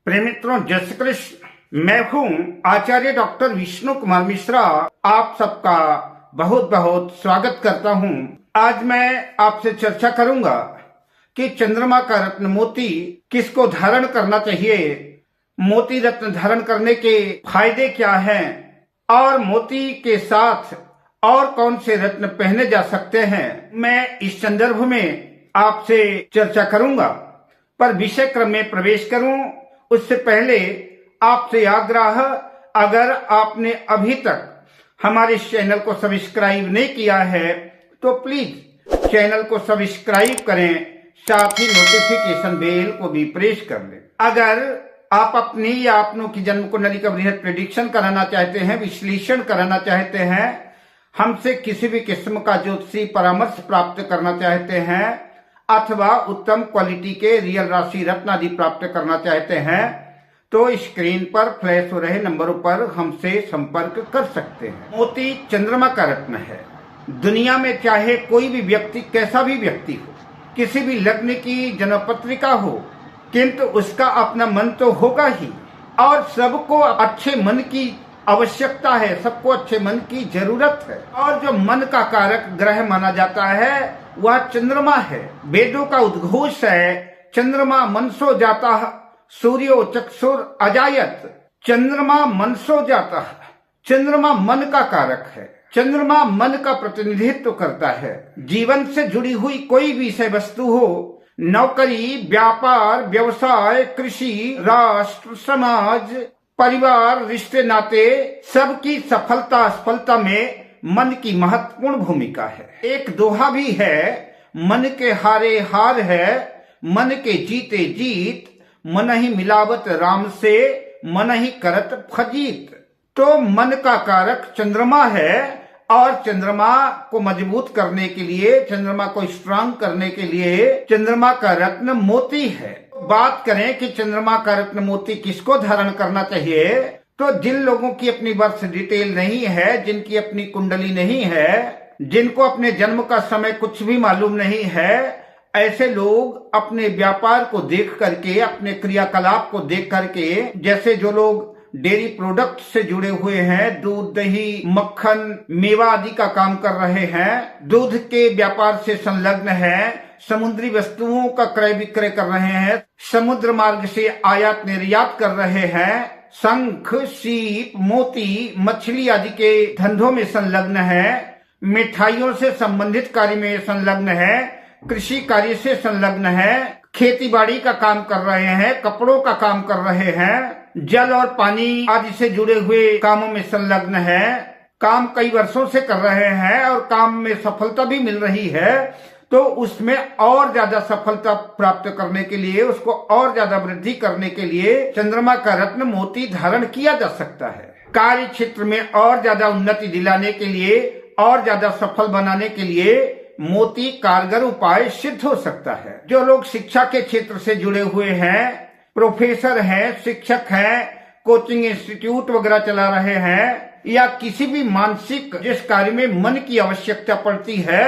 प्रिय मित्रों, जय श्री कृष्ण। मैं हूँ आचार्य डॉक्टर विष्णु कुमार मिश्रा। आप सबका बहुत बहुत स्वागत करता हूँ। आज मैं आपसे चर्चा करूंगा कि चंद्रमा का रत्न मोती किसको धारण करना चाहिए, मोती रत्न धारण करने के फायदे क्या हैं और मोती के साथ और कौन से रत्न पहने जा सकते हैं। मैं इस संदर्भ में आपसे चर्चा करूंगा, पर विषय क्रम में प्रवेश करूं उससे पहले आपसे आग्रह, अगर आपने अभी तक हमारे चैनल को सब्सक्राइब नहीं किया है तो प्लीज चैनल को सब्सक्राइब करें, साथ ही नोटिफिकेशन बेल को भी प्रेस कर लें। अगर आप अपनी या अपनों की जन्म कुंडली का बृहद प्रेडिक्शन कराना चाहते हैं, विश्लेषण कराना चाहते हैं, हमसे किसी भी किस्म का ज्योतिषी परामर्श प्राप्त करना चाहते हैं अथवा उत्तम क्वालिटी के रियल राशि रत्न आदि प्राप्त करना चाहते हैं तो स्क्रीन पर फ्लैश हो रहे नंबरों पर हमसे संपर्क कर सकते हैं। मोती चंद्रमा का रत्न है। दुनिया में चाहे कोई भी व्यक्ति, कैसा भी व्यक्ति हो, किसी भी लग्न की जन्म पत्रिका हो, किंतु उसका अपना मन तो होगा ही, और सबको अच्छे मन की आवश्यकता है, सबको अच्छे मन की जरूरत है। और जो मन का कारक ग्रह माना जाता है वह चंद्रमा है। वेदों का उद्घोष है, चंद्रमा मनसो जाता सूर्यो चक्षुर अजायत। चंद्रमा मनसो जाता है, चंद्रमा मन का कारक है। चंद्रमा मन का प्रतिनिधित्व करता है। जीवन से जुड़ी हुई कोई भी विषय वस्तु हो, नौकरी, व्यापार, व्यवसाय, कृषि, राष्ट्र, समाज, परिवार, रिश्ते नाते, सबकी सफलता असफलता में मन की महत्वपूर्ण भूमिका है। एक दोहा भी है, मन के हारे हार है, मन के जीते जीत, मन ही मिलावत राम से, मन ही करत फजीत। तो मन का कारक चंद्रमा है और चंद्रमा को मजबूत करने के लिए, चंद्रमा को स्ट्रांग करने के लिए चंद्रमा का रत्न मोती है। बात करें कि चंद्रमा का रत्न मोती किसको धारण करना चाहिए, तो जिन लोगों की अपनी बर्थ डिटेल नहीं है, जिनकी अपनी कुंडली नहीं है, जिनको अपने जन्म का समय कुछ भी मालूम नहीं है, ऐसे लोग अपने व्यापार को देख करके, अपने क्रियाकलाप को देख करके, जैसे जो लोग डेयरी प्रोडक्ट से जुड़े हुए हैं, दूध, दही, मक्खन, मेवा आदि का काम कर रहे हैं, दूध के व्यापार से संलग्न हैं, समुद्री वस्तुओं का क्रय विक्रय कर रहे हैं, समुद्र मार्ग से आयात निर्यात कर रहे हैं, शंख, सीप, मोती, मछली आदि के धंधों में संलग्न है, मिठाइयों से संबंधित कार्य में संलग्न है, कृषि कार्य से संलग्न है, खेती बाड़ी का काम कर रहे हैं, कपड़ों का काम कर रहे हैं, जल और पानी आदि से जुड़े हुए कामों में संलग्न है, काम कई वर्षों से कर रहे हैं और काम में सफलता भी मिल रही है, तो उसमें और ज्यादा सफलता प्राप्त करने के लिए, उसको और ज्यादा वृद्धि करने के लिए चंद्रमा का रत्न मोती धारण किया जा सकता है। कार्य क्षेत्र में और ज्यादा उन्नति दिलाने के लिए, और ज्यादा सफल बनाने के लिए मोती कारगर उपाय सिद्ध हो सकता है। जो लोग शिक्षा के क्षेत्र से जुड़े हुए हैं, प्रोफेसर हैं, शिक्षक हैं, कोचिंग इंस्टीट्यूट वगैरह चला रहे हैं, या किसी भी मानसिक जिस कार्य में मन की आवश्यकता पड़ती है,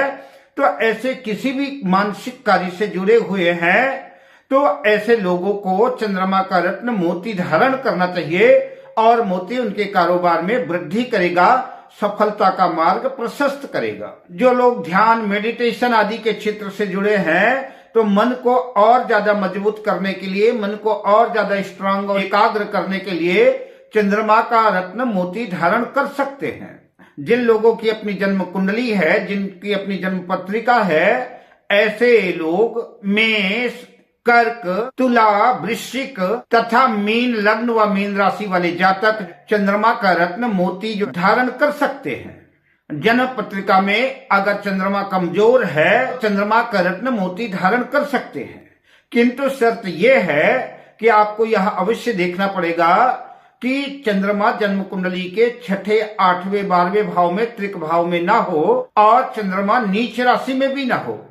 तो ऐसे किसी भी मानसिक कार्य से जुड़े हुए हैं, तो ऐसे लोगों को चंद्रमा का रत्न मोती धारण करना चाहिए और मोती उनके कारोबार में वृद्धि करेगा, सफलता का मार्ग प्रशस्त करेगा। जो लोग ध्यान, मेडिटेशन आदि के क्षेत्र से जुड़े हैं, तो मन को और ज्यादा मजबूत करने के लिए, मन को और ज्यादा स्ट्रांग और एकाग्र करने के लिए चंद्रमा का रत्न मोती धारण कर सकते हैं। जिन लोगों की अपनी जन्म कुंडली है, जिनकी अपनी जन्म पत्रिका है, ऐसे लोग मेष, कर्क, तुला, वृश्चिक तथा मीन लग्न व मीन राशि वाले जातक चंद्रमा का रत्न मोती जो धारण कर सकते हैं। जन्म पत्रिका में अगर चंद्रमा कमजोर है, चंद्रमा का रत्न मोती धारण कर सकते हैं, किंतु शर्त यह है कि आपको यह अवश्य देखना पड़ेगा कि चंद्रमा जन्म कुंडली के छठे, 8वें, 12वें भाव में, त्रिक भाव में ना हो और चंद्रमा नीच राशि में भी ना हो।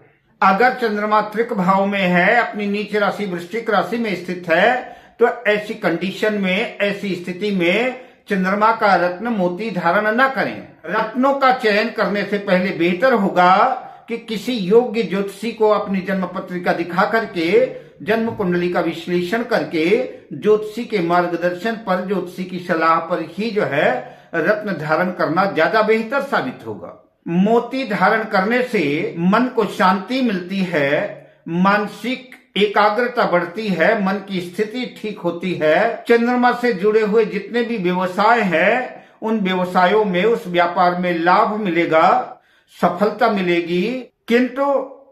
अगर चंद्रमा त्रिक भाव में है, अपनी नीच राशि वृश्चिक राशि में स्थित है, तो ऐसी कंडीशन में, ऐसी स्थिति में चंद्रमा का रत्न मोती धारण न करें। रत्नों का चयन करने से पहले बेहतर होगा कि किसी योग्य ज्योतिषी को अपनी जन्म पत्रिका दिखा करके जन्म कुंडली का विश्लेषण करके ज्योतिषी के मार्गदर्शन पर, ज्योतिषी की सलाह पर ही जो है रत्न धारण करना ज्यादा बेहतर साबित होगा। मोती धारण करने से मन को शांति मिलती है, मानसिक एकाग्रता बढ़ती है, मन की स्थिति ठीक होती है। चंद्रमा से जुड़े हुए जितने भी व्यवसाय हैं उन व्यवसायों में, उस व्यापार में लाभ मिलेगा, सफलता मिलेगी। किंतु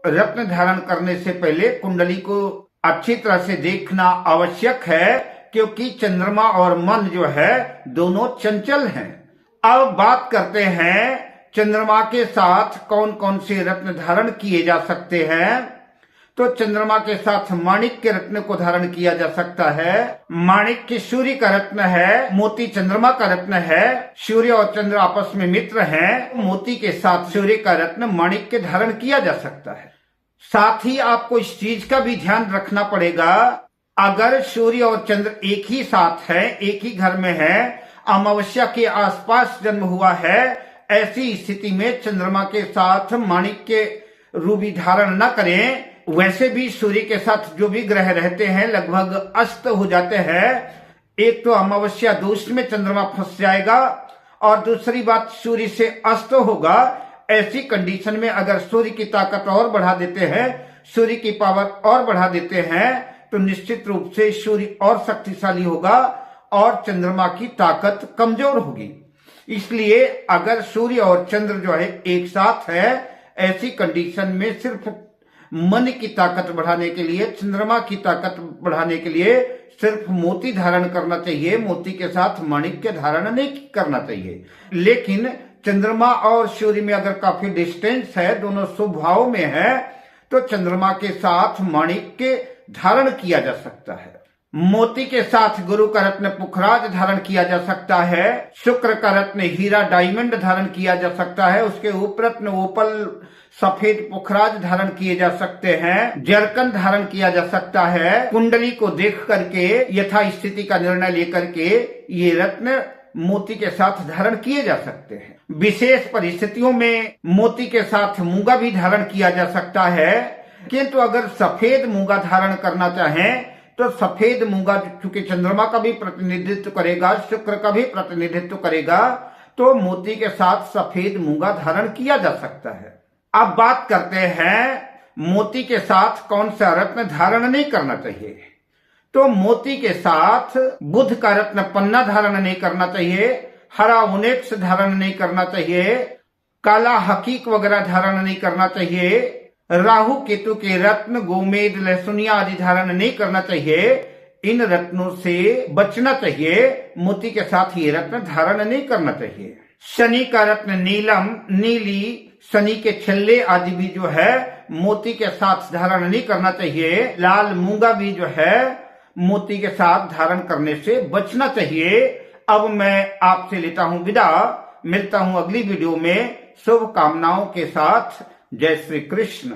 रत्न धारण करने से पहले कुंडली को अच्छी तरह से देखना आवश्यक है, क्योंकि चंद्रमा और मन जो है दोनों चंचल हैं। अब बात करते हैं चंद्रमा के साथ कौन कौन से रत्न धारण किए जा सकते हैं। तो चंद्रमा के साथ माणिक्य रत्न को धारण किया जा सकता है। माणिक्य सूर्य का रत्न है, मोती चंद्रमा का रत्न है। सूर्य और चंद्र आपस में मित्र हैं। मोती के साथ सूर्य का रत्न माणिक्य धारण किया जा सकता है। साथ ही आपको इस चीज का भी ध्यान रखना पड़ेगा, अगर सूर्य और चंद्र एक ही साथ है, एक ही घर में है, अमावस्या के आसपास जन्म हुआ है, ऐसी स्थिति में चंद्रमा के साथ माणिक्य रूबी धारण न करें। वैसे भी सूर्य के साथ जो भी ग्रह रहते हैं लगभग अस्त हो जाते हैं। एक तो अमावस्या दोष में चंद्रमा फंस जाएगा और दूसरी बात सूर्य से अस्त होगा। ऐसी कंडीशन में अगर सूर्य की ताकत और बढ़ा देते हैं, सूर्य की पावर और बढ़ा देते हैं, तो निश्चित रूप से सूर्य और शक्तिशाली होगा और चंद्रमा की ताकत कमजोर होगी। इसलिए अगर सूर्य और चंद्र जो है एक साथ है, ऐसी कंडीशन में सिर्फ मन की ताकत बढ़ाने के लिए, चंद्रमा की ताकत बढ़ाने के लिए सिर्फ मोती धारण करना चाहिए। मोती के साथ माणिक्य धारण नहीं करना चाहिए। लेकिन चंद्रमा और सूर्य में अगर काफी डिस्टेंस है, दोनों शुभ भाव में है, तो चंद्रमा के साथ माणिक्य धारण किया जा सकता है। मोती के साथ गुरु का रत्न पुखराज धारण किया जा सकता है। शुक्र का रत्न हीरा डायमंड धारण किया जा सकता है। उसके उपरत्न ओपल सफेद पुखराज धारण किए जा सकते हैं। जरकन धारण किया जा सकता है। कुंडली को देख करके यथा स्थिति का निर्णय लेकर के ये रत्न मोती के साथ धारण किए जा सकते हैं। विशेष परिस्थितियों में मोती के साथ मूंगा भी धारण किया जा सकता है। किंतु अगर सफेद मूंगा धारण करना चाहें तो सफेद मूंगा चूंकि चंद्रमा का भी प्रतिनिधित्व करेगा, शुक्र का भी प्रतिनिधित्व करेगा, तो मोती के साथ सफेद मूंगा धारण किया जा सकता है। अब बात करते हैं मोती के साथ कौन सा रत्न धारण नहीं करना चाहिए। तो मोती के साथ बुध का रत्न पन्ना धारण नहीं करना चाहिए, हरा ओनेक्स धारण नहीं करना चाहिए, काला हकीक वगैरह धारण नहीं करना चाहिए, राहु केतु के रत्न गोमेद लहसुनिया आदि धारण नहीं करना चाहिए। इन रत्नों से बचना चाहिए। मोती के साथ ये रत्न धारण नहीं करना चाहिए। शनि का रत्न नीलम, नीली, शनि के छल्ले आदि भी जो है मोती के साथ धारण नहीं करना चाहिए। लाल मूंगा भी जो है मोती के साथ धारण करने से बचना चाहिए। अब मैं आपसे लेता हूं विदा, मिलता हूं अगली वीडियो में शुभकामनाओं के साथ। जय श्री कृष्ण।